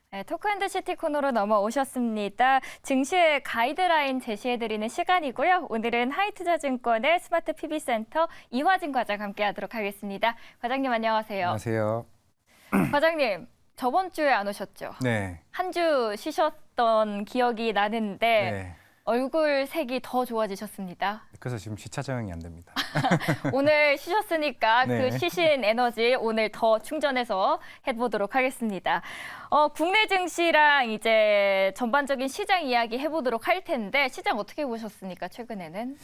네, 토크앤드시티 코너로 넘어오셨습니다. 증시의 가이드라인 제시해드리는 시간이고요. 오늘은 하이투자증권의 스마트 PB센터 이화진 과장 함께하도록 하겠습니다. 과장님 안녕하세요. 안녕하세요. 과장님, 저번 주에 안 오셨죠? 네. 한 주 쉬셨던 기억이 나는데 네. 얼굴 색이 더 좋아지셨습니다. 그래서 지금 시차 적응이 안 됩니다. 오늘 쉬셨으니까 네. 그 쉬신 에너지 오늘 더 충전해서 해보도록 하겠습니다. 국내 증시랑 이제 전반적인 시장 이야기 해보도록 할 텐데 시장 어떻게 보셨습니까? 최근에는?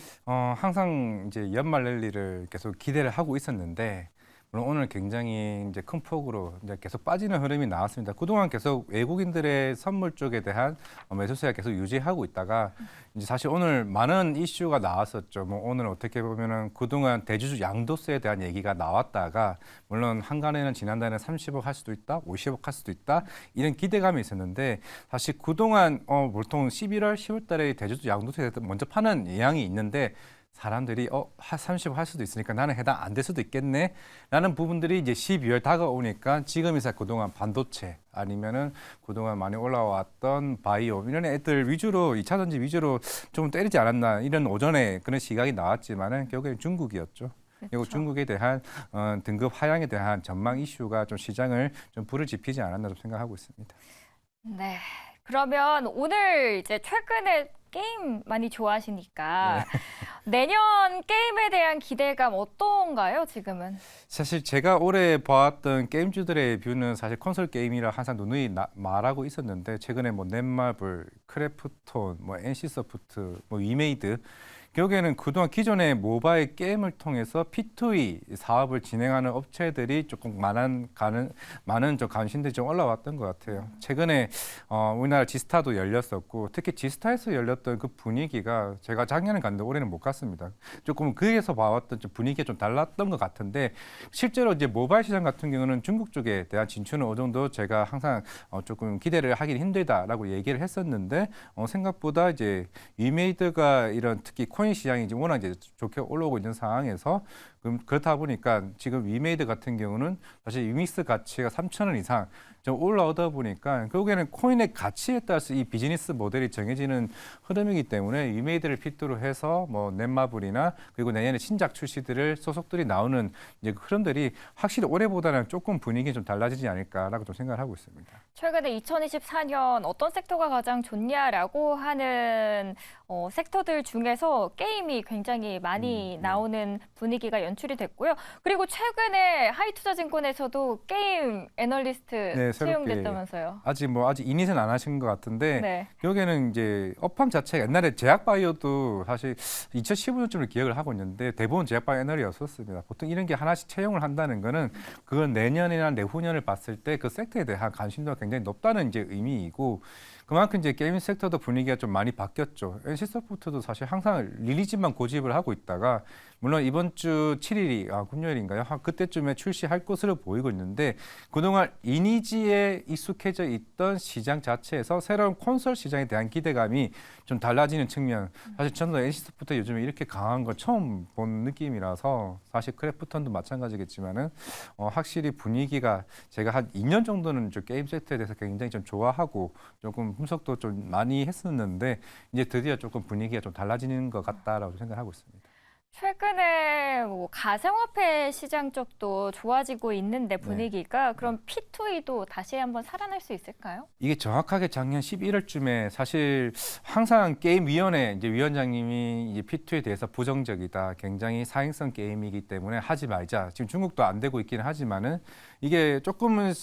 항상 이제 연말 랠리를 계속 기대를 하고 있었는데 물론 오늘 굉장히 이제 큰 폭으로 이제 계속 빠지는 흐름이 나왔습니다. 그동안 계속 외국인들의 선물 쪽에 대한 매수세가 계속 유지하고 있다가 이제 사실 오늘 많은 이슈가 나왔었죠. 뭐 오늘 어떻게 보면은 그동안 대주주 양도세에 대한 얘기가 나왔다가 물론 한간에는 지난달에는 30억 할 수도 있다, 50억 할 수도 있다 이런 기대감이 있었는데 사실 그동안 보통 11월, 10월 달에 대주주 양도세에 먼저 파는 예양이 있는데 사람들이 30억 할 수도 있으니까 나는 해당 안 될 수도 있겠네 라는 부분들이 이제 12월 다가오니까 지금이서 그동안 반도체 아니면은 그동안 많이 올라왔던 바이오 이런 애들 위주로 2차 전지 위주로 좀 때리지 않았나 이런 오전에 그런 시각이 나왔지만은 결국엔 중국이었죠. 그리고 중국에 대한 등급 하향에 대한 전망 이슈가 좀 시장을 좀 불을 지피지 않았나 좀 생각하고 있습니다. 네. 그러면 오늘 이제 최근에 게임 많이 좋아하시니까 내년 게임에 대한 기대감 어떤가요, 지금은? 사실 제가 올해 봐왔던 게임주들의 뷰는 사실 콘솔 게임이라 항상 누누이 말하고 있었는데 최근에 뭐 넷마블, 크래프톤, 뭐 NC소프트, 뭐 위메이드 결국에는 그동안 기존의 모바일 게임을 통해서 P2E 사업을 진행하는 업체들이 조금 많은 좀 관심들이 좀 올라왔던 것 같아요. 최근에 우리나라 지스타도 열렸었고 특히 지스타에서 열렸던 그 분위기가 제가 작년에 갔는데 올해는 못 갔습니다. 조금 그에서 봐왔던 좀 분위기가 좀 달랐던 것 같은데 실제로 이제 모바일 시장 같은 경우는 중국 쪽에 대한 진출은 어느 정도 제가 항상 조금 기대를 하긴 힘들다라고 얘기를 했었는데 생각보다 이제 위메이드가 이런 특히 코인 시장이 지금 워낙 이제 좋게 올라오고 있는 상황에서 그렇다 보니까 지금 위메이드 같은 경우는 사실 유믹스 가치가 3,000원 이상 좀 올라오다 보니까 결국에는 코인의 가치에 따라서 이 비즈니스 모델이 정해지는 흐름이기 때문에 위메이드를 필두로 해서 뭐 넷마블이나 그리고 내년에 신작 출시들을 소속들이 나오는 이제 흐름들이 확실히 올해보다는 조금 분위기 좀 달라지지 않을까라고 좀 생각을 하고 있습니다. 최근에 2024년 어떤 섹터가 가장 좋냐라고 하는 섹터들 중에서 게임이 굉장히 많이 나오는 분위기가 연출이 됐고요. 그리고 최근에 하이투자증권에서도 게임 애널리스트 채용됐다면서요. 아직 이닛은 안 하신 것 같은데 네. 여기에는 이제 업황 자체가 옛날에 제약바이오도 사실 2015년쯤을 기억을 하고 있는데 대부분 제약바이오 애널이었었습니다. 보통 이런 게 하나씩 채용을 한다는 거는 그건 내년이나 내후년을 봤을 때 그 섹터에 대한 관심도가 굉장히 높다는 이제 의미이고 그만큼 이제 게임 섹터도 분위기가 좀 많이 바뀌었죠. NC소프트도 사실 항상 리리즈만 고집을 하고 있다가 물론 이번 주 7일이 금요일인가요? 그때쯤에 출시할 것으로 보이고 있는데 그동안 이니지에 익숙해져 있던 시장 자체에서 새로운 콘솔 시장에 대한 기대감이 좀 달라지는 측면. 사실 저는 NC소프트 요즘에 이렇게 강한 걸 처음 본 느낌이라서 사실 크래프톤도 마찬가지겠지만은 확실히 분위기가 제가 한 2년 정도는 저 게임 섹터에 대해서 굉장히 좀 좋아하고 조금 분석도 좀 많이 했었는데 이제 드디어 조금 분위기가 좀 달라지는 것 같다라고 생각하고 있습니다. 최근에 뭐 가상화폐 시장 쪽도 좋아지고 있는데 분위기가 그럼 P2E도 다시 한번 살아날 수 있을까요? 이게 정확하게 작년 11월쯤에 사실 항상 게임위원회 이제 위원장님이 이제 P2에 대해서 부정적이다. 굉장히 사행성 게임이기 때문에 하지 말자. 지금 중국도 안 되고 있기는 하지만은 이게 조금은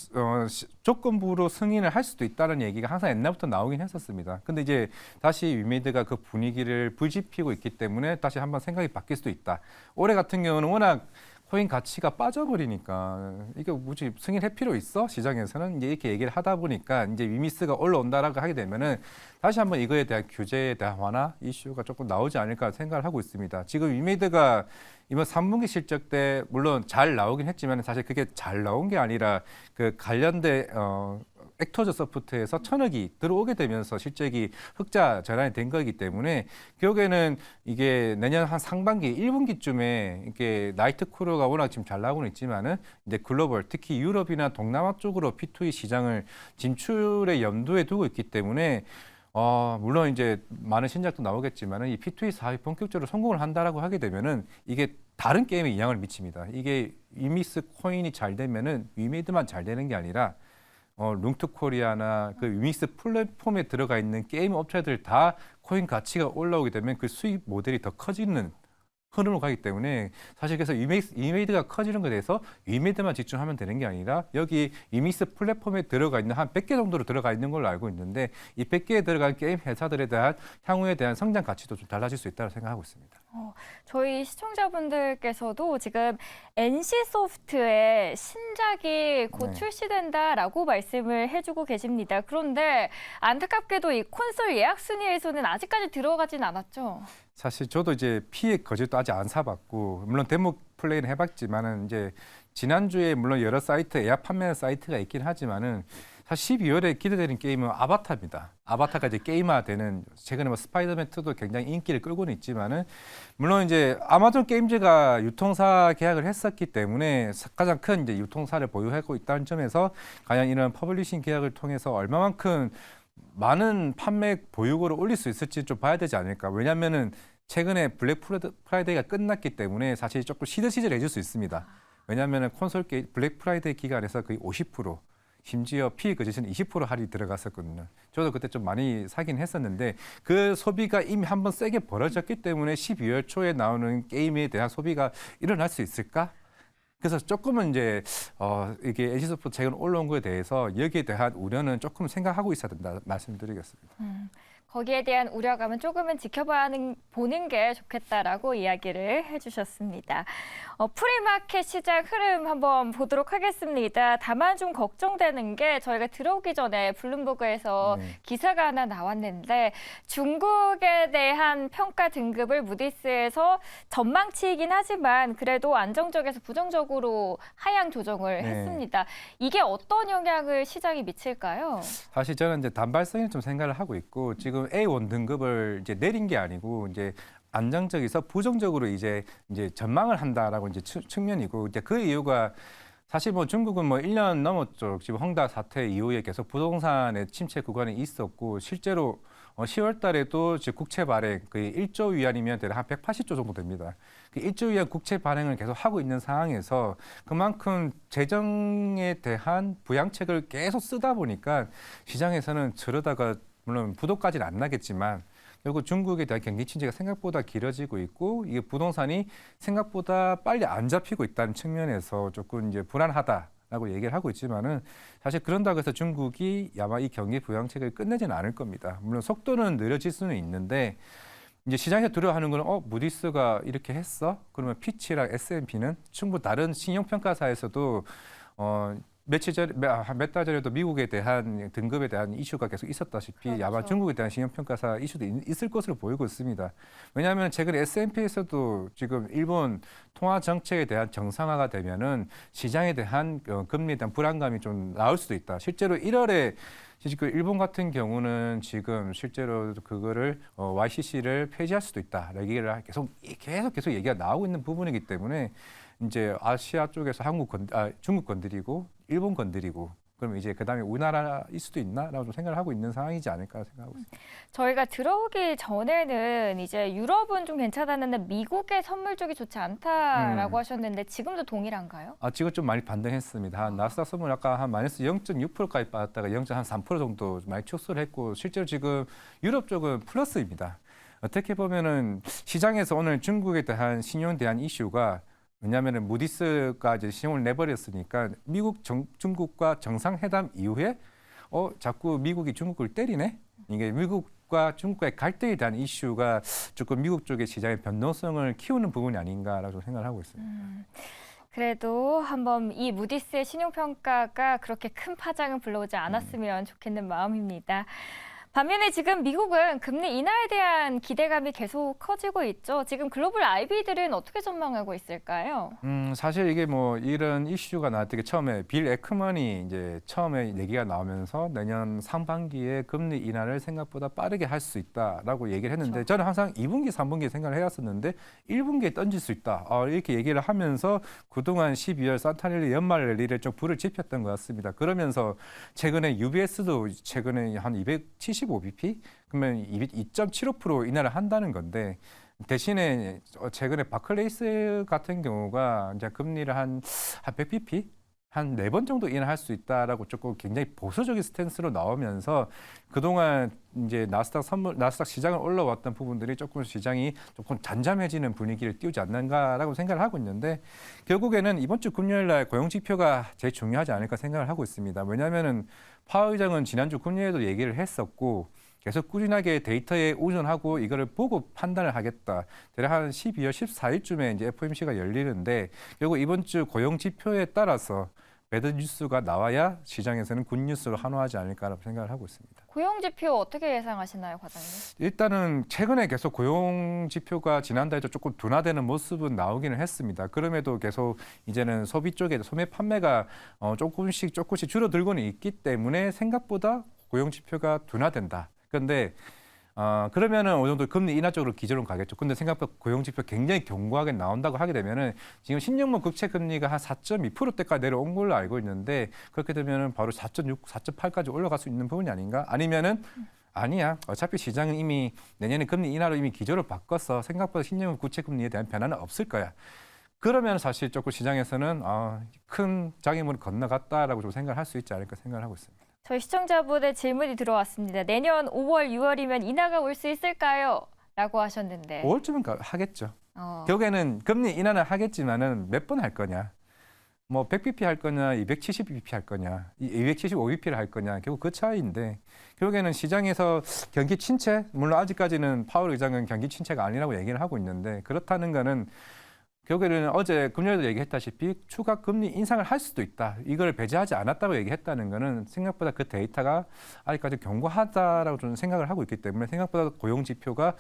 조건부로 승인을 할 수도 있다는 얘기가 항상 옛날부터 나오긴 했었습니다. 근데 이제 다시 위메이드가 그 분위기를 불지피고 있기 때문에 다시 한번 생각이 바뀔 수도 있다. 올해 같은 경우는 워낙 코인 가치가 빠져버리니까 이게 굳이 승인할 필요 있어? 시장에서는 이제 이렇게 얘기를 하다 보니까 이제 위미스가 올라온다라고 하게 되면은 다시 한번 이거에 대한 규제에 대한 완화 이슈가 조금 나오지 않을까 생각을 하고 있습니다. 지금 위메이드가 이번 3분기 실적 때 물론 잘 나오긴 했지만 사실 그게 잘 나온 게 아니라 그 관련된 액터즈 소프트에서 1,000억이 들어오게 되면서 실적이 흑자 전환이 된 거기 때문에 결국에는 이게 내년 한 상반기 1분기쯤에 이게 나이트 크루가 워낙 지금 잘 나오고는 있지만은 이제 글로벌 특히 유럽이나 동남아 쪽으로 P2E 시장을 진출의 염두에 두고 있기 때문에 물론 이제 많은 신작도 나오겠지만은 이 P2E 사업이 본격적으로 성공을 한다라고 하게 되면은 이게 다른 게임에 영향을 미칩니다. 이게 위믹스 코인이 잘 되면은 위메이드만 잘 되는 게 아니라 룽트 코리아나 그 위믹스 플랫폼에 들어가 있는 게임 업체들 다 코인 가치가 올라오게 되면 그 수익 모델이 더 커지는 흐름으로 가기 때문에 사실 그래서 위메이드가 커지는 것에 대해서 위메이드만 집중하면 되는 게 아니라 여기 위믹스 플랫폼에 들어가 있는 한 100개 정도로 들어가 있는 걸로 알고 있는데 이 100개에 들어간 게임 회사들에 대한 향후에 대한 성장 가치도 좀 달라질 수 있다고 생각하고 있습니다. 저희 시청자분들께서도 지금 NC소프트의 신작이 곧 네. 출시된다라고 말씀을 해주고 계십니다. 그런데 안타깝게도 이 콘솔 예약 순위에서는 아직까지 들어가진 않았죠. 사실 저도 이제 피의 거짓도 아직 안 사봤고 물론 데모 플레이는 해봤지만은 이제 지난주에 물론 여러 사이트 예약 판매 사이트가 있긴 하지만은 사실 12월에 기대되는 게임은 아바타입니다. 아바타가 이제 게임화되는 최근에 뭐 스파이더맨 2도 굉장히 인기를 끌고는 있지만은 물론 이제 아마존 게임즈가 유통사 계약을 했었기 때문에 가장 큰 이제 유통사를 보유하고 있다는 점에서 과연 이런 퍼블리싱 계약을 통해서 얼마만큼 많은 판매 보유고를 올릴 수 있을지 좀 봐야 되지 않을까. 왜냐하면은 최근에 블랙 프라이데이가 끝났기 때문에 사실 조금 시들시들 해줄 수 있습니다. 왜냐하면은 콘솔 게임 블랙 프라이데이 기간에서 거의 50% 심지어 피해 거짓은 20% 할인이 들어갔었거든요. 저도 그때 좀 많이 사긴 했었는데 그 소비가 이미 한번 세게 벌어졌기 때문에 12월 초에 나오는 게임에 대한 소비가 일어날 수 있을까? 그래서 조금은 이제 이게 NC소프트 최근 올라온 거에 대해서 여기에 대한 우려는 조금 생각하고 있어야 된다 말씀드리겠습니다. 거기에 대한 우려감은 조금은 보는 게 좋겠다라고 이야기를 해주셨습니다. 프리마켓 시장 흐름 한번 보도록 하겠습니다. 다만 좀 걱정되는 게 저희가 들어오기 전에 블룸버그에서 기사가 하나 나왔는데 중국에 대한 평가 등급을 무디스에서 전망치이긴 하지만 그래도 안정적에서 부정적으로 하향 조정을 했습니다. 이게 어떤 영향을 시장에 미칠까요? 사실 저는 이제 단발성에 좀 생각을 하고 있고 지금 A1 등급을 이제 내린 게 아니고 이제 안정적에서 부정적으로 이제 전망을 한다라고 이제 측면이고 이제 그 이유가 사실 뭐 중국은 뭐 1년 넘었죠. 지금 헝다 사태 이후에 계속 부동산의 침체 구간이 있었고 실제로 10월 달에도 즉 국채 발행 거의 1조 위안이면 대략 한 180조 정도 됩니다. 그 1조 위안 국채 발행을 계속 하고 있는 상황에서 그만큼 재정에 대한 부양책을 계속 쓰다 보니까 시장에서는 저러다가 물론 부도까지는 안 나겠지만 결국 중국에 대한 경기 침체가 생각보다 길어지고 있고 이게 부동산이 생각보다 빨리 안 잡히고 있다는 측면에서 조금 이제 불안하다라고 얘기를 하고 있지만은 사실 그런다고 해서 중국이 아마 이 경기 부양책을 끝내지는 않을 겁니다. 물론 속도는 느려질 수는 있는데 이제 시장에서 두려워하는 거는 무디스가 이렇게 했어? 그러면 피치랑 S&P는 충분히 다른 신용평가사에서도 몇 달 전에도 미국에 대한 등급에 대한 이슈가 계속 있었다시피 그렇죠. 아마 중국에 대한 신용평가사 이슈도 있을 것으로 보이고 있습니다. 왜냐하면 최근 S&P에서도 지금 일본 통화 정책에 대한 정상화가 되면은 시장에 대한 금리에 대한 불안감이 좀 나올 수도 있다. 실제로 1월에 지금 일본 같은 경우는 지금 실제로 그거를 YCC를 폐지할 수도 있다. 얘기를 계속 얘기가 나오고 있는 부분이기 때문에 이제 아시아 쪽에서 중국 건드리고 일본 건드리고 그럼 이제 그다음에 우리나라일 수도 있나라고 좀 생각을 하고 있는 상황이지 않을까 생각하고 있습니다. 저희가 들어오기 전에는 이제 유럽은 좀 괜찮았는데 미국의 선물 쪽이 좋지 않다라고 하셨는데 지금도 동일한가요? 지금 좀 많이 반등했습니다. 한 나스닥 선물 아까 한 마이너스 0.6%까지 빠졌다가 0.3% 정도 많이 축소를 했고 실제로 지금 유럽 쪽은 플러스입니다. 어떻게 보면은 시장에서 오늘 중국에 대한 신용에 대한 이슈가 왜냐하면 무디스가 이제 신용을 내버렸으니까 중국과 정상회담 이후에 자꾸 미국이 중국을 때리네. 이게 미국과 중국과의 갈등에 대한 이슈가 조금 미국 쪽의 시장의 변동성을 키우는 부분이 아닌가라고 생각을 하고 있습니다. 그래도 한번 이 무디스의 신용평가가 그렇게 큰 파장을 불러오지 않았으면 좋겠는 마음입니다. 반면에 지금 미국은 금리 인하에 대한 기대감이 계속 커지고 있죠. 지금 글로벌 IB들은 어떻게 전망하고 있을까요? 사실 이게 뭐 이런 이슈가 나왔던 게 처음에 빌 에크먼이 이제 처음에 얘기가 나오면서 내년 상반기에 금리 인하를 생각보다 빠르게 할 수 있다라고 얘기를 했는데 그렇죠. 저는 항상 2분기, 3분기 생각을 해왔었는데 1분기에 던질 수 있다. 이렇게 얘기를 하면서 그동안 12월 산타랠리 연말 랠리를 좀 불을 지폈던 것 같습니다. 그러면서 최근에 UBS도 최근에 한 275bp 그러면 2.75% 인하를 한다는 건데 대신에 최근에 바클레이스 같은 경우가 이제 금리를 한 100bp 한 4번 정도 인하할 수 있다라고 조금 굉장히 보수적인 스탠스로 나오면서 그동안 이제 나스닥 시장을 올라왔던 부분들이 조금 시장이 조금 잠잠해지는 분위기를 띄우지 않는가라고 생각을 하고 있는데 결국에는 이번 주 금요일 날 고용 지표가 제일 중요하지 않을까 생각을 하고 있습니다. 왜냐하면은 파월 의장은 지난주 금요일에도 얘기를 했었고 계속 꾸준하게 데이터에 의존하고 이거를 보고 판단을 하겠다. 대략 한 12월 14일쯤에 이제 FOMC가 열리는데 결국 이번 주 고용 지표에 따라서 배드 뉴스가 나와야 시장에서는 굿 뉴스로 환호하지 않을까라고 생각을 하고 있습니다. 고용 지표 어떻게 예상하시나요, 과장님? 일단은 최근에 계속 고용 지표가 지난달에도 조금 둔화되는 모습은 나오기는 했습니다. 그럼에도 계속 이제는 소비 쪽에 소매 판매가 조금씩 줄어들고는 있기 때문에 생각보다 고용 지표가 둔화된다. 그런데 그러면은 어느 정도 금리 인하 쪽으로 기조로 가겠죠. 근데 생각보다 고용 지표 굉장히 견고하게 나온다고 하게 되면은 지금 10년물 국채 금리가 한 4.2%대까지 내려온 걸로 알고 있는데 그렇게 되면은 바로 4.6, 4.8까지 올라갈 수 있는 부분이 아닌가? 아니면은 아니야. 어차피 시장은 이미 내년에 금리 인하로 이미 기조를 바꿔서 생각보다 10년물 국채 금리에 대한 변화는 없을 거야. 그러면 사실 조금 시장에서는 큰 장애물을 건너갔다라고 좀 생각을 할 수 있지 않을까 생각을 하고 있습니다. 저희 시청자분의 질문이 들어왔습니다. 내년 5월, 6월이면 인하가 올 수 있을까요? 라고 하셨는데. 5월쯤은 하겠죠. 어, 결국에는 금리 인하는 하겠지만은 몇 번 할 거냐? 뭐 100bp 할 거냐, 270bp 할 거냐, 275bp를 할 거냐, 결국 그 차이인데 결국에는 시장에서 경기 침체, 물론 아직까지는 파월 의장은 경기 침체가 아니라고 얘기를 하고 있는데 그렇다는 거는 결국에는 어제 금요일도 얘기했다시피 추가 금리 인상을 할 수도 있다. 이걸 배제하지 않았다고 얘기했다는 거는 생각보다 그 데이터가 아직까지 견고하다라고 저는 생각을 하고 있기 때문에 생각보다 고용 지표가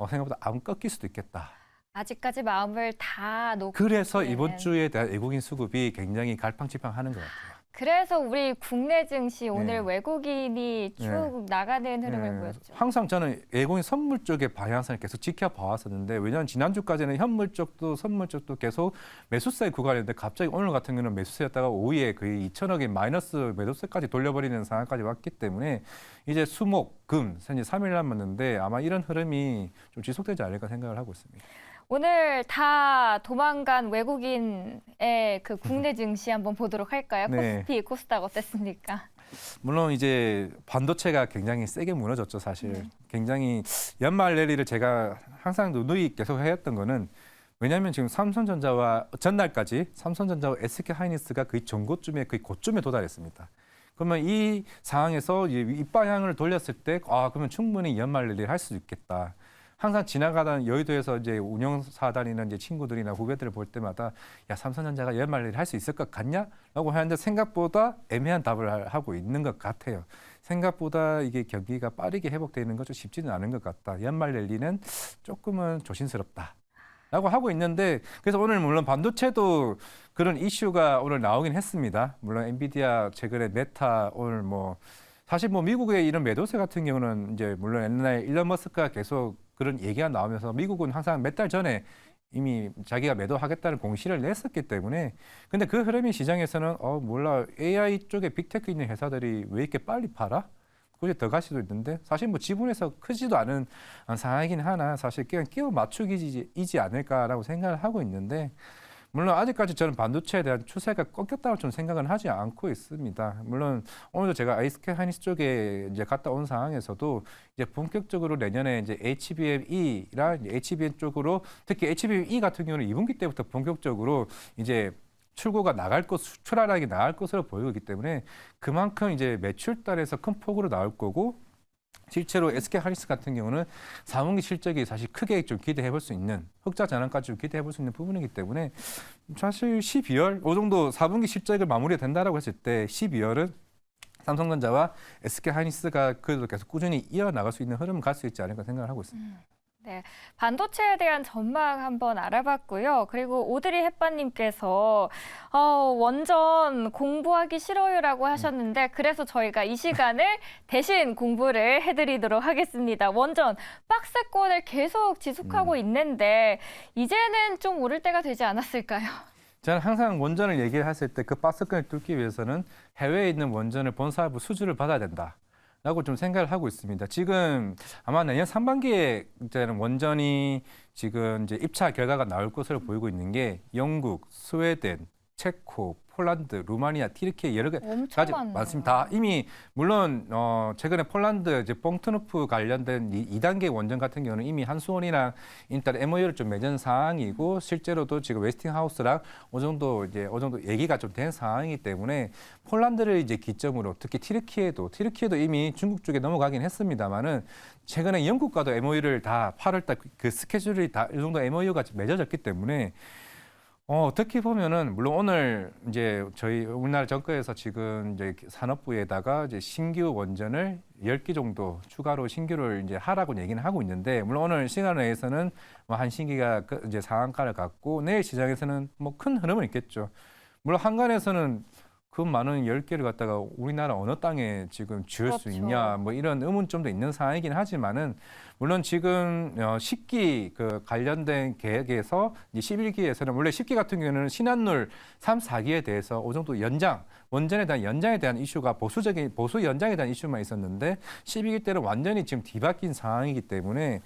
생각보다 안 꺾일 수도 있겠다. 아직까지 마음을 다 놓고 그래서 이번 있는. 주에 대한 외국인 수급이 굉장히 갈팡질팡하는 것 같아요. 그래서 우리 국내 증시 오늘 네. 외국인이 쭉 네. 나가는 흐름을 네, 보였죠. 항상 저는 외국인 선물 쪽의 방향성을 계속 지켜봐왔었는데 왜냐하면 지난주까지는 현물 쪽도 선물 쪽도 계속 매수세 구간이었는데 갑자기 오늘 같은 경우는 매수세였다가 오후에 거의 2천억의 마이너스 매도세까지 돌려버리는 상황까지 왔기 때문에 이제 수목, 금, 현재 3일 남았는데 아마 이런 흐름이 좀 지속되지 않을까 생각을 하고 있습니다. 오늘 다 도망간 외국인의 그 국내 증시 한번 보도록 할까요? 네. 코스피, 코스닥 어땠습니까? 물론 이제 반도체가 굉장히 세게 무너졌죠, 사실. 네. 굉장히 연말 랠리를 제가 항상 누누이 계속 해왔던 거는 왜냐하면 지금 삼성전자와 전날까지 삼성전자와 SK하이닉스가 거의 전고점에 거의 고점에 도달했습니다. 그러면 이 상황에서 이 방향을 돌렸을 때, 그러면 충분히 연말 랠리를 할 수 있겠다. 항상 지나가던 여의도에서 이제 운영사 다니는 이제 친구들이나 후배들을 볼 때마다 야 삼성전자가 연말 랠리 할 수 있을 것 같냐?라고 하는데 생각보다 애매한 답을 하고 있는 것 같아요. 생각보다 이게 경기가 빠르게 회복되는 건 좀 쉽지는 않은 것 같다. 연말 랠리는 조금은 조심스럽다. 라고 하고 있는데 그래서 오늘 물론 반도체도 그런 이슈가 오늘 나오긴 했습니다. 물론 엔비디아 최근에 메타 오늘 사실 미국의 이런 매도세 같은 경우는 이제 물론 옛날에 일론 머스크가 계속 그런 얘기가 나오면서 미국은 항상 몇 달 전에 이미 자기가 매도하겠다는 공시를 냈었기 때문에 근데 그 흐름이 시장에서는 몰라 AI 쪽에 빅테크 있는 회사들이 왜 이렇게 빨리 팔아? 굳이 더 갈 수도 있는데 사실 지분에서 크지도 않은 상황이긴 하나 사실 그냥 끼워 맞추기이지 않을까라고 생각을 하고 있는데 물론 아직까지 저는 반도체에 대한 추세가 꺾였다고 좀 생각은 하지 않고 있습니다. 물론 오늘도 제가 SK하이닉스 쪽에 이제 갔다 온 상황에서도 이제 본격적으로 내년에 이제 HBM2랑 HBM 쪽으로 특히 HBM2 같은 경우는 2분기 때부터 본격적으로 이제 출고가 수출하락이 나갈 것으로 보이기 때문에 그만큼 이제 매출 단에서 큰 폭으로 나올 거고 실제로 SK하이닉스 같은 경우는 4분기 실적이 사실 크게 좀 기대해 볼 수 있는 흑자 전환까지 좀 기대해 볼 수 있는 부분이기 때문에 사실 12월 이 정도 4분기 실적을 마무리가 된다라고 했을 때 12월은 삼성전자와 SK하이닉스가 그래도 계속 꾸준히 이어나갈 수 있는 흐름을 갈 수 있지 않을까 생각을 하고 있습니다. 네, 반도체에 대한 전망 한번 알아봤고요. 그리고 오드리 햇반님께서 원전 공부하기 싫어요라고 하셨는데 그래서 저희가 이 시간을 대신 공부를 해드리도록 하겠습니다. 원전 박스권을 계속 지속하고 있는데 이제는 좀 오를 때가 되지 않았을까요? 저는 항상 원전을 얘기를 했을 때 그 박스권을 뚫기 위해서는 해외에 있는 원전을 본사부 수주를 받아야 된다. 라고 좀 생각을 하고 있습니다. 지금 아마 내년 상반기에 이제는 원전이 지금 이제 입찰 결과가 나올 것으로 보이고 있는 게 영국, 스웨덴, 체코, 폴란드, 루마니아, 티르키예 여러 가지 많습니다. 다 이미 물론 최근에 폴란드 이제 봉트누프 관련된 2단계 원전 같은 경우는 이미 한수원이랑 일단 MOU를 좀 맺은 상황이고 실제로도 지금 웨스팅하우스랑 어느 정도 얘기가 좀 된 상황이기 때문에 폴란드를 이제 기점으로 특히 티르키예도 이미 중국 쪽에 넘어가긴 했습니다만은 최근에 영국과도 MOU를 다 8월달 그 스케줄이 다 이 정도 MOU가 맺어졌기 때문에. 어떻게 보면은 물론 오늘 이제 저희 우리나라 정부에서 지금 이제 산업부에다가 이제 신규 원전을 10기 정도 추가로 신규를 이제 하라고 얘기는 하고 있는데 물론 오늘 시간 내에서는 뭐 한 신기가 이제 상한가를 갖고 내일 시장에서는 뭐 큰 흐름은 있겠죠. 물론 한간에서는 그 많은 10개를 갖다가 우리나라 어느 땅에 지금 지을 수 있냐 뭐 이런 의문점도 있는 상황이긴 하지만은 물론 지금 10기 그 관련된 계획에서 이제 11기에서는 원래 10기 같은 경우는 신한룰 3, 4기에 대해서 어느 정도 원전에 대한 연장에 대한 이슈가 보수 연장에 대한 이슈만 있었는데 12기 때는 완전히 지금 뒤바뀐 상황이기 때문에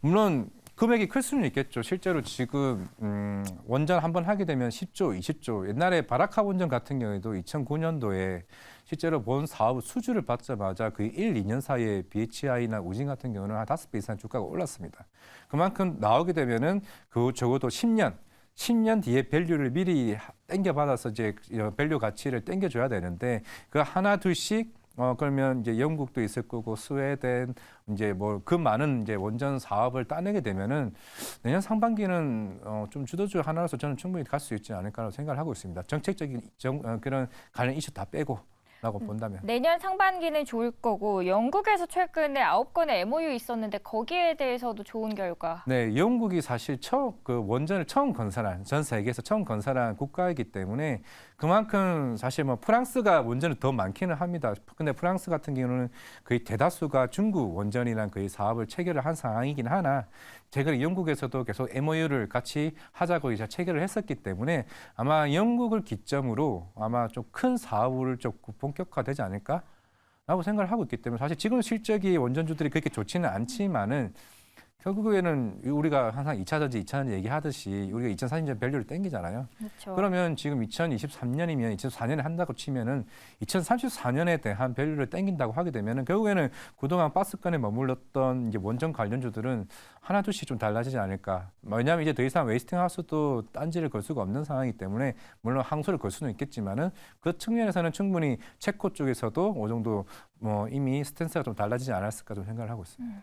물론 금액이 클 수는 있겠죠. 실제로 지금 원전 한번 하게 되면 10조, 20조. 옛날에 바라카 원전 같은 경우에도 2009년도에 실제로 본 사업 수주를 받자마자 그 1, 2년 사이에 BHI나 우진 같은 경우는 한 5배 이상 주가가 올랐습니다. 그만큼 나오게 되면은 그 적어도 10년 뒤에 밸류를 미리 땡겨받아서 이제 밸류 가치를 땡겨줘야 되는데 그 하나 둘씩 그러면 이제 영국도 있을 거고 스웨덴 이제 뭐 그 많은 이제 원전 사업을 따내게 되면은 내년 상반기는 좀 주도주 하나로서 저는 충분히 갈 수 있지 않을까라고 생각을 하고 있습니다. 정책적인 그런 관련 이슈 다 빼고. 라고 본다면. 내년 상반기는 좋을 거고 영국에서 최근에 9건의 MOU 있었는데 거기에 대해서도 좋은 결과. 네, 영국이 사실 그 원전을 처음 건설한 전 세계에서 처음 건설한 국가이기 때문에 그만큼 사실 뭐 프랑스가 원전을 더 많기는 합니다. 근데 프랑스 같은 경우는 거의 대다수가 중국 원전이랑 거의 사업을 체결을 한 상황이긴 하나 최근에 영국에서도 계속 MOU를 같이 하자고 이제 체결을 했었기 때문에 아마 영국을 기점으로 아마 좀 큰 사업을 좀 본격화되지 않을까라고 생각을 하고 있기 때문에 사실 지금 실적이 원전주들이 그렇게 좋지는 않지만은 결국에는 우리가 항상 2차 전지 얘기하듯이 우리가 2040년 밸류를 땡기잖아요. 그렇죠. 그러면 지금 2023년이면 2024년에 한다고 치면은 2034년에 대한 밸류를 땡긴다고 하게 되면은 결국에는 그동안 박스권에 머물렀던 이제 원전 관련주들은 하나 둘씩 좀 달라지지 않을까. 왜냐하면 이제 더 이상 웨이스팅하우스도 딴지를 걸 수가 없는 상황이기 때문에 물론 항소를 걸 수는 있겠지만은 그 측면에서는 충분히 체코 쪽에서도 어느 정도 뭐 이미 스탠스가 좀 달라지지 않았을까 좀 생각을 하고 있습니다.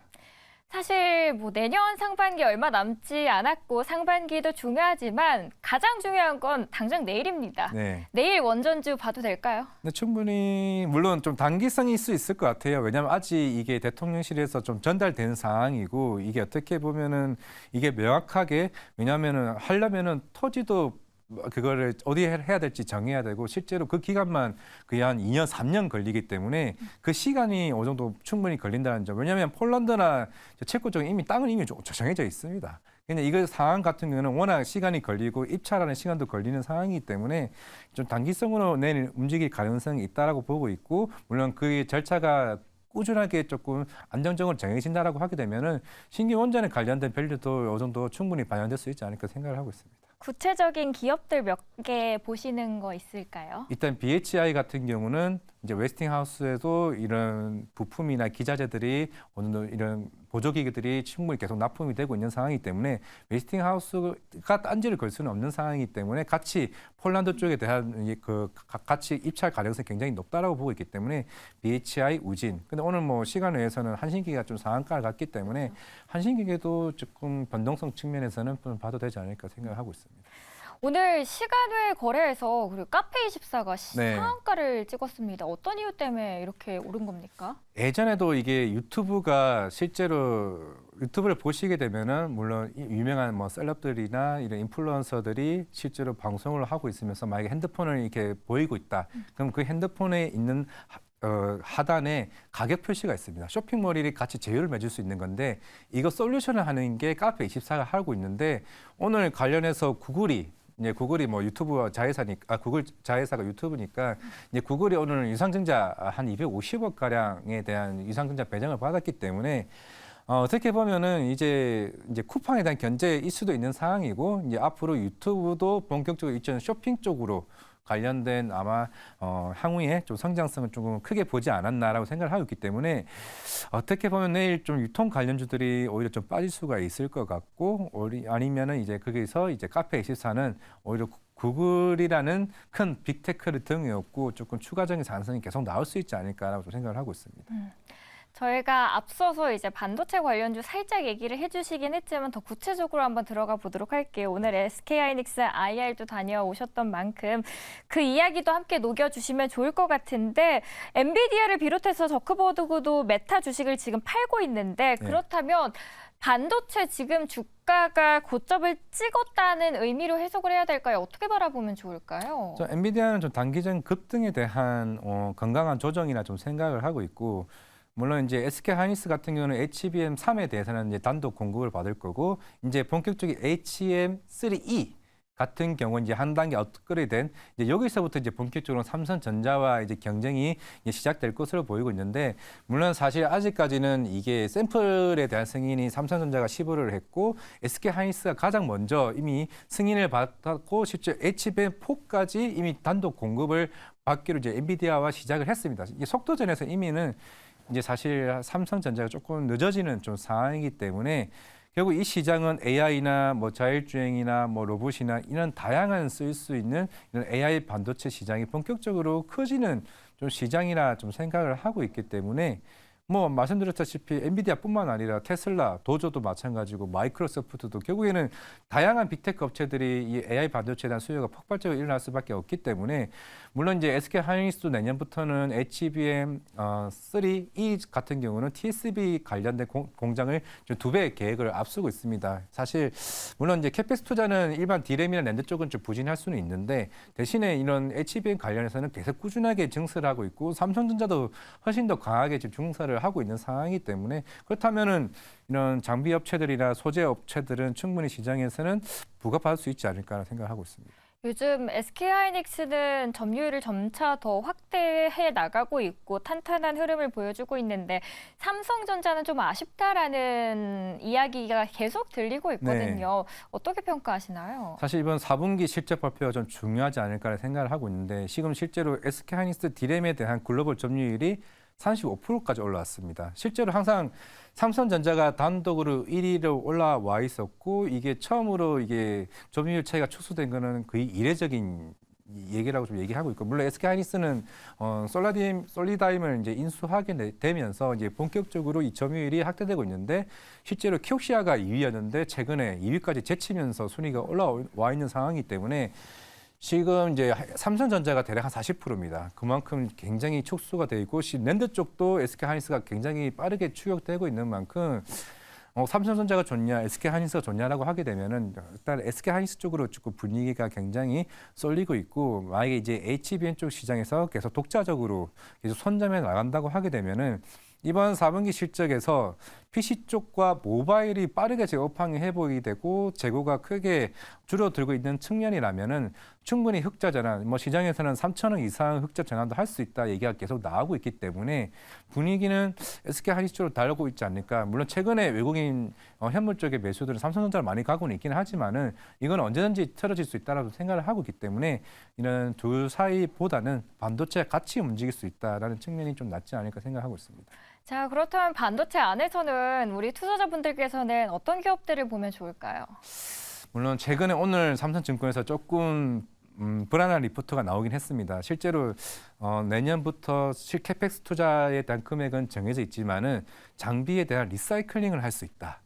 사실 뭐 내년 상반기 얼마 남지 않았고 상반기도 중요하지만 가장 중요한 건 당장 내일입니다. 네. 내일 원전주 봐도 될까요? 네, 충분히 물론 좀 단기성이 있을 수 있을 것 같아요. 왜냐하면 아직 이게 대통령실에서 좀 전달된 상황이고 이게 어떻게 보면은 이게 명확하게 왜냐하면은 하려면은 토지도 그거를 어디에 해야 될지 정해야 되고 실제로 그 기간만 거의 한 2년, 3년 걸리기 때문에 그 시간이 어느 정도 충분히 걸린다는 점. 왜냐하면 폴란드나 체코 쪽에 이미 땅은 이미 정해져 있습니다. 근데 이거 상황 같은 경우는 워낙 시간이 걸리고 입찰하는 시간도 걸리는 상황이기 때문에 좀 단기성으로 내일 움직일 가능성이 있다라고 보고 있고 물론 그 절차가 꾸준하게 조금 안정적으로 정해진다라고 하게 되면은 신규 원전에 관련된 밸류도 어느 정도 충분히 반영될 수 있지 않을까 생각을 하고 있습니다. 구체적인 기업들 몇 개 보시는 거 있을까요? 일단 BHI 같은 경우는 이제 웨스팅하우스에도 이런 부품이나 기자재들이 어느 정도 이런 보조기기들이 충분히 계속 납품이 되고 있는 상황이기 때문에 웨스팅하우스가 딴지를 걸 수는 없는 상황이기 때문에 같이 폴란드 쪽에 대한 그 같이 입찰 가능성이 굉장히 높다라고 보고 있기 때문에 BHI, 우진. 근데 오늘 뭐 시간 외에서는 한신기계가 좀 상한가를 갔기 때문에 한신기계도 조금 변동성 측면에서는 좀 봐도 되지 않을까 생각을 하고 있습니다. 오늘 시간외 거래에서 그리고 카페24가 네. 상한가를 찍었습니다. 어떤 이유 때문에 이렇게 오른 겁니까? 예전에도 이게 유튜브가 실제로 유튜브를 보시게 되면은 물론 유명한 뭐 셀럽들이나 이런 인플루언서들이 실제로 방송을 하고 있으면서 만약에 핸드폰을 이렇게 보이고 있다. 그럼 그 핸드폰에 있는 하단에 가격 표시가 있습니다. 쇼핑몰이 같이 제휴를 맺을 수 있는 건데 이거 솔루션을 하는 게 카페24가 하고 있는데 오늘 관련해서 구글이 뭐 유튜브 자회사니까 구글 자회사가 유튜브니까 이제 구글이 오늘 유상증자 한 250억 가량에 대한 유상증자 배정을 받았기 때문에 어떻게 보면은 이제 쿠팡에 대한 견제 이슈도 있는 상황이고 이제 앞으로 유튜브도 본격적으로 이전 쇼핑 쪽으로 관련된 아마 향후에 좀 성장성을 조금 크게 보지 않았나라고 생각을 하고 있기 때문에 어떻게 보면 내일 좀 유통 관련주들이 오히려 좀 빠질 수가 있을 것 같고 아니면은 이제 거기서 이제 카페24는 오히려 구글이라는 큰 빅테크를 등에 업고 조금 추가적인 상승이 계속 나올 수 있지 않을까라고 좀 생각을 하고 있습니다. 저희가 앞서서 이제 반도체 관련주 살짝 얘기를 해주시긴 했지만 더 구체적으로 한번 들어가 보도록 할게요. 오늘 SK하이닉스 IR도 다녀오셨던 만큼 그 이야기도 함께 녹여주시면 좋을 것 같은데 엔비디아를 비롯해서 저크버그도 메타 주식을 지금 팔고 있는데 그렇다면 반도체 지금 주가가 고점을 찍었다는 의미로 해석을 해야 될까요? 어떻게 바라보면 좋을까요? 엔비디아는 좀 단기적 급등에 대한 건강한 조정이나 좀 생각을 하고 있고 물론 이제 SK하이닉스 같은 경우는 HBM3에 대해서는 이제 단독 공급을 받을 거고 이제 본격적인 HBM3E 같은 경우 이제 한 단계 업그레이드된 이제 여기서부터 이제 본격적으로 삼성전자와 이제 경쟁이 이제 시작될 것으로 보이고 있는데 물론 사실 아직까지는 이게 샘플에 대한 승인이 삼성전자가 시부를 했고 SK하이닉스가 가장 먼저 이미 승인을 받았고 실제 HBM4까지 이미 단독 공급을 받기로 이제 엔비디아와 시작을 했습니다. 이게 속도전에서 이미는 이제 사실 삼성전자가 조금 늦어지는 좀 상황이기 때문에 결국 이 시장은 AI나 뭐 자율주행이나 뭐 로봇이나 이런 다양한 쓸 수 있는 이런 AI 반도체 시장이 본격적으로 커지는 좀 시장이라 좀 생각을 하고 있기 때문에 뭐 말씀드렸다시피 엔비디아뿐만 아니라 테슬라, 도저도 마찬가지고 마이크로소프트도 결국에는 다양한 빅테크 업체들이 이 AI 반도체에 대한 수요가 폭발적으로 일어날 수밖에 없기 때문에 물론 이제 SK하이닉스도 내년부터는 HBM3E 같은 경우는 TSV 관련된 공장을 좀 2배 계획을 앞두고 있습니다. 사실 물론 이제 캐펙스 투자는 일반 디램이나 랜드 쪽은 좀 부진할 수는 있는데 대신에 이런 HBM 관련해서는 계속 꾸준하게 증설을 하고 있고 삼성전자도 훨씬 더 강하게 지금 증설을 하고 있는 상황이기 때문에 그렇다면은 이런 장비 업체들이나 소재 업체들은 충분히 시장에서는 부각받을 수 있지 않을까 생각하고 있습니다. 요즘 SK하이닉스는 점유율을 점차 더 확대해 나가고 있고 탄탄한 흐름을 보여주고 있는데 삼성전자는 좀 아쉽다라는 이야기가 계속 들리고 있거든요. 어떻게 평가하시나요? 사실 이번 4분기 실적 발표가 좀 중요하지 않을까 생각을 하고 있는데 지금 실제로 SK하이닉스 디램에 대한 글로벌 점유율이 35%까지 올라왔습니다. 실제로 항상 삼성전자가 단독으로 1위로 올라와 있었고 이게 처음으로 이게 점유율 차이가 축소된 거는 거의 이례적인 얘기라고 좀 얘기하고 있고 물론 SK하이닉스는 솔리다임을 이제 인수하게 되면서 이제 본격적으로 이 점유율이 확대되고 있는데 실제로 키옥시아가 2위였는데 최근에 2위까지 제치면서 순위가 올라와 있는 상황이기 때문에 지금 이제 삼성전자가 대략 한 40%입니다. 그만큼 굉장히 축소가 돼 있고 랜드 쪽도 SK하이닉스가 굉장히 빠르게 추격되고 있는 만큼 삼성전자가 좋냐, SK하이닉스가 좋냐라고 하게 되면은 일단 SK하이닉스 쪽으로 조금 분위기가 굉장히 쏠리고 있고 만약에 이제 HBM 쪽 시장에서 계속 독자적으로 계속 선점해 나간다고 하게 되면은 이번 4분기 실적에서 PC 쪽과 모바일이 빠르게 재업황이 회복이 되고 재고가 크게 줄어들고 있는 측면이라면은 충분히 흑자 전환, 뭐 시장에서는 3천억 이상 흑자 전환도 할 수 있다 얘기가 계속 나오고 있기 때문에 분위기는 SK하이닉스 쪽으로 달려고 있지 않을까. 물론 최근에 외국인 현물 쪽의 매수들은 삼성전자를 많이 가고는 있긴 하지만은 이건 언제든지 틀어질 수 있다라고 생각을 하고 있기 때문에 이런 둘 사이보다는 반도체가 같이 움직일 수 있다라는 측면이 좀 낫지 않을까 생각하고 있습니다. 자, 그렇다면 반도체 안에서는 우리 투자자분들께서는 어떤 기업들을 보면 좋을까요? 물론 최근에 오늘 삼성증권에서 조금 불안한 리포트가 나오긴 했습니다. 실제로 내년부터 실캐펙스 투자에 대한 금액은 정해져 있지만은 장비에 대한 리사이클링을 할 수 있다.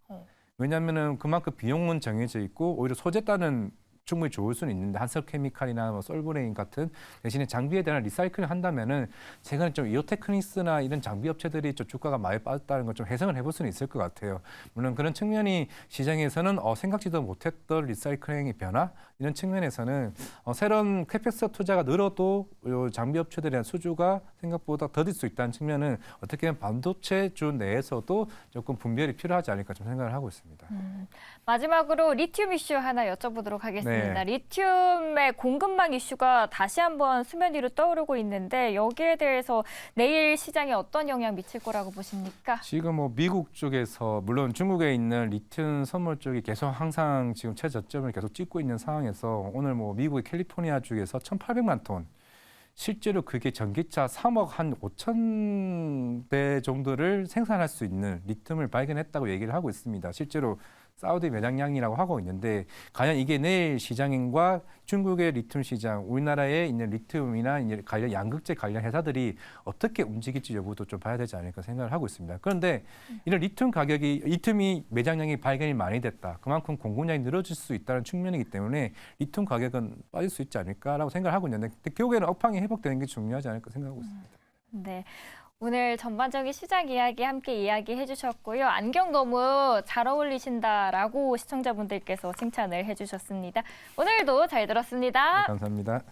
왜냐하면은 그만큼 비용은 정해져 있고 오히려 소재 따는 충분히 좋을 수는 있는데 한석케미칼이나 뭐 솔브레인 같은 대신에 장비에 대한 리사이클을 한다면은 최근에 좀 이오테크닉스나 이런 장비 업체들이 좀 주가가 많이 빠졌다는 걸 좀 해석을 해볼 수는 있을 것 같아요. 물론 그런 측면이 시장에서는 생각지도 못했던 리사이클링의 변화 이런 측면에서는 새로운 캐펙스 투자가 늘어도 요 장비 업체들에 대한 수주가 생각보다 더딜 수 있다는 측면은 어떻게 보면 반도체주 내에서도 조금 분별이 필요하지 않을까 좀 생각을 하고 있습니다. 마지막으로 리튬 이슈 하나 여쭤보도록 하겠습니다. 네. 리튬의 공급망 이슈가 다시 한번 수면 위로 떠오르고 있는데 여기에 대해서 내일 시장에 어떤 영향 미칠 거라고 보십니까? 지금 뭐 미국 쪽에서 물론 중국에 있는 리튬 선물 쪽이 계속 항상 지금 최저점을 계속 찍고 있는 상황에서 오늘 뭐 미국의 캘리포니아 주에서 1,800만 톤 실제로 그게 전기차 3억 한 5천 대 정도를 생산할 수 있는 리튬을 발견했다고 얘기를 하고 있습니다. 실제로 사우디 매장량이라고 하고 있는데 과연 이게 내일 시장과 중국의 리튬 시장, 우리나라에 있는 리튬이나 이제 관련 양극재 관련 회사들이 어떻게 움직일지 여부도 좀 봐야 되지 않을까 생각을 하고 있습니다. 그런데 이런 리튬이 매장량이 발견이 많이 됐다. 그만큼 공급량이 늘어질 수 있다는 측면이기 때문에 리튬 가격은 빠질 수 있지 않을까라고 생각을 하고 있는데 결국에는 업황이 회복되는 게 중요하지 않을까 생각하고 있습니다. 네. 오늘 전반적인 시장 이야기 함께 이야기해 주셨고요. 안경 너무 잘 어울리신다라고 시청자분들께서 칭찬을 해주셨습니다. 오늘도 잘 들었습니다. 네, 감사합니다.